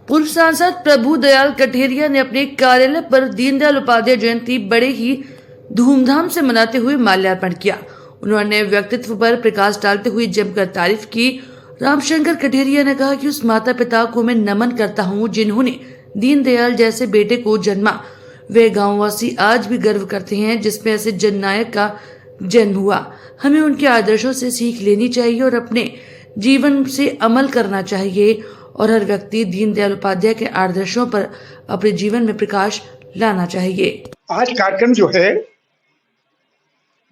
पूर्व सांसद प्रभु दयाल कठेरिया ने अपने कार्यालय पर दीनदयाल उपाध्याय जयंती बड़े ही धूमधाम से मनाते हुए माल्यार्पण किया। उन्होंने व्यक्तित्व पर प्रकाश डालते हुए जमकर तारीफ की। रामशंकर कठेरिया ने कहा कि उस माता पिता को मैं नमन करता हूँ जिन्होंने दीनदयाल जैसे बेटे को जन्मा। वे गांववासी आज भी गर्व करते हैं जिसमें ऐसे जननायक का जन्म हुआ। हमें उनके आदर्शों से सीख लेनी चाहिए और अपने जीवन से अमल करना चाहिए और हर व्यक्ति दीनदयाल उपाध्याय के आदर्शों पर अपने जीवन में प्रकाश लाना चाहिए। आज कार्यक्रम जो है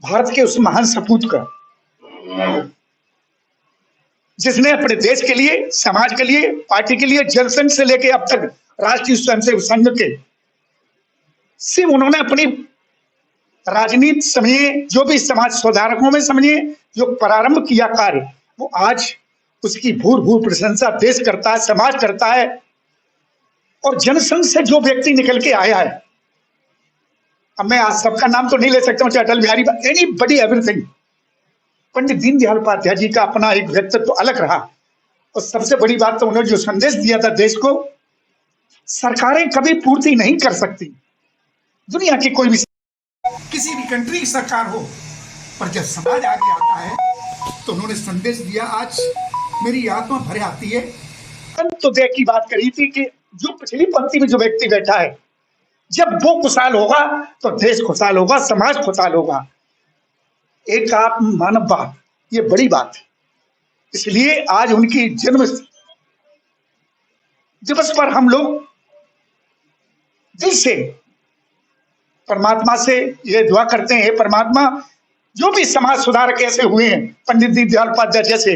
भारत के उस महान सपूत का, जिसने अपने देश के लिए, समाज के लिए, पार्टी के लिए, जनसंघ से लेकर अब तक राष्ट्रीय स्वयंसेवक संघ के से उन्होंने अपनी राजनीति समझिए, जो भी समाज सुधारकों में समझिए, जो प्रारंभ किया कार्य, वो आज उसकी भूर भूर प्रशंसा देश करता है, समाज करता है। और जनसंघ से जो व्यक्ति निकल के आया है, अब मैं आज सबका नाम तो नहीं ले सकता हूँ, चाहे अटल बिहारी, एनीबॉडी, एवरीथिंग। पंडित दीनदयाल उपाध्याय जी का अपना एक व्यक्तित्व तो अलग रहा। और सबसे बड़ी बात तो उन्होंने जो संदेश दिया था देश को, सरकारें कभी पूर्ति नहीं कर सकती, दुनिया की कोई भी किसी भी कंट्री की सरकार हो, पर जब समाज आगे आता है तो उन्होंने संदेश दिया। आज मेरी आत्मा भरे आती है। अंत्योदय की बात करी थी कि जो पिछली पंक्ति में जो व्यक्ति बैठा है, जब वो खुशहाल होगा तो देश खुशहाल होगा, समाज खुशहाल होगा। एक आत्म मानववाद, ये बड़ी बात है। इसलिए आज उनकी जन्म दिवस पर हम लोग दिल से परमात्मा से ये दुआ करते हैं, परमात्मा जो भी समाज सुधारक ऐसे हुए हैं पंडित दीनदयाल उपाध्याय जैसे,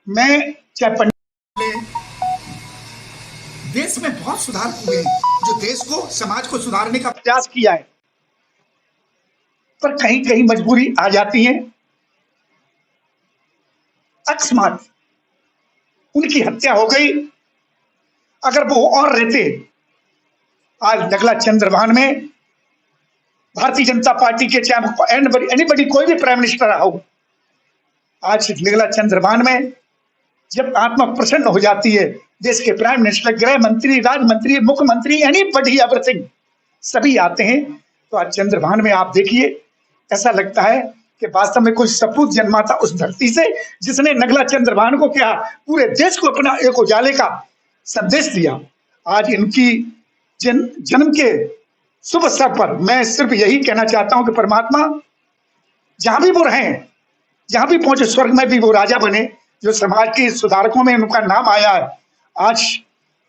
मैं चाहे पंडित, देश में बहुत सुधार हुए हैं जो देश को, समाज को सुधारने का प्रयास किया है, पर कहीं कहीं मजबूरी आ जाती है। अकस्मात उनकी हत्या हो गई। अगर वो और रहते, आज नगला चंद्रभान में भारतीय जनता पार्टी के चाहे एनीबॉडी कोई भी प्राइम मिनिस्टर रहा हो, आज नगला चंद्रभान में जब आत्मा प्रसन्न हो जाती है, देश के प्राइम मिनिस्टर, गृह मंत्री, राज्य मंत्री, मुख्यमंत्री, एनीबॉडी, एवरीथिंग, सभी आते हैं। तो आज चंद्रभान में आप देखिए, ऐसा लगता है कि वास्तव में कोई सपूत जन्मा था उस धरती से, जिसने नगला चंद्रभान को क्या, पूरे देश को अपना एक उजाले का संदेश दिया। आज इनकी जन्म के शुभ अवसर पर मैं सिर्फ यही कहना चाहता हूं कि परमात्मा जहां भी वो रहे, जहां भी पहुंचे, स्वर्ग में भी वो राजा बने, जो समाज के सुधारकों में उनका नाम आया है। आज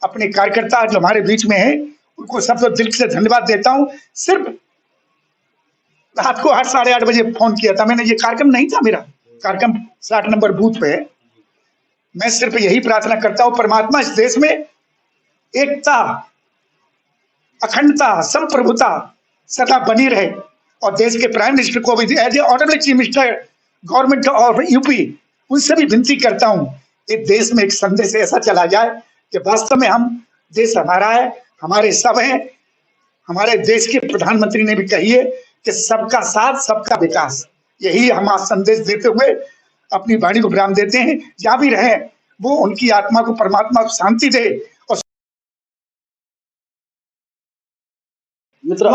अपने कार्यकर्ता जो हमारे बीच में है, उनको सबसे दिल से धन्यवाद देता हूं। सिर्फ रात को 8-8:30 बजे फोन किया था मैंने, ये कार्यक्रम नहीं था मेरा, कार्यक्रम 60 नंबर बूथ पे है। मैं सिर्फ यही प्रार्थना करता हूं, परमात्मा इस देश में एकता, अखंडता, संप्रभुता सदा बनी रहे। और देश के प्राइम मिनिस्टर को भी as a honourable chief minister government of UP, उनसे भी विनती करता हूं, इस देश में एक संदेश ऐसा चला जाए कि वास्तव में हम, देश हमारा है, हमारे सब हैं। हमारे देश के प्रधानमंत्री ने भी कही है कि सबका साथ, सबका विकास। यही हम आज संदेश देते हुए अपनी वाणी को विराम देते हैं। जहां भी रहे वो उनकी आत्मा को परमात्मा को शांति दे। और मित्र,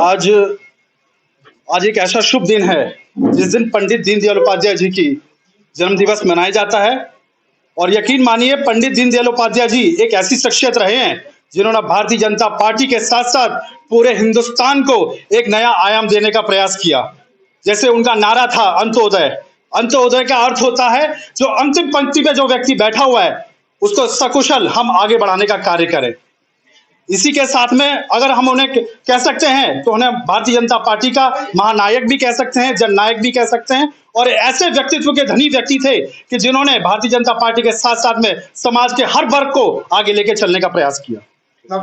आज एक ऐसा शुभ दिन है जिस दिन पंडित दीनदयाल उपाध्याय जी की जन्म दिवस मनाया जाता है। और यकीन मानिए, पंडित दीनदयाल उपाध्याय जी एक ऐसी शख्सियत रहे हैं जिन्होंने भारतीय जनता पार्टी के साथ साथ पूरे हिंदुस्तान को एक नया आयाम देने का प्रयास किया। जैसे उनका नारा था अंत्योदय। अंत्योदय का अर्थ होता है जो अंतिम पंक्ति में जो व्यक्ति बैठा हुआ है उसको सकुशल हम आगे बढ़ाने का कार्य करें। इसी के साथ में अगर हम उन्हें कह सकते हैं तो उन्हें भारतीय जनता पार्टी का महानायक भी कह सकते हैं, जननायक भी कह सकते हैं। और ऐसे व्यक्तित्व के धनी व्यक्ति थे कि जिन्होंने भारतीय जनता पार्टी के साथ साथ में समाज के हर वर्ग को आगे लेके चलने का प्रयास किया।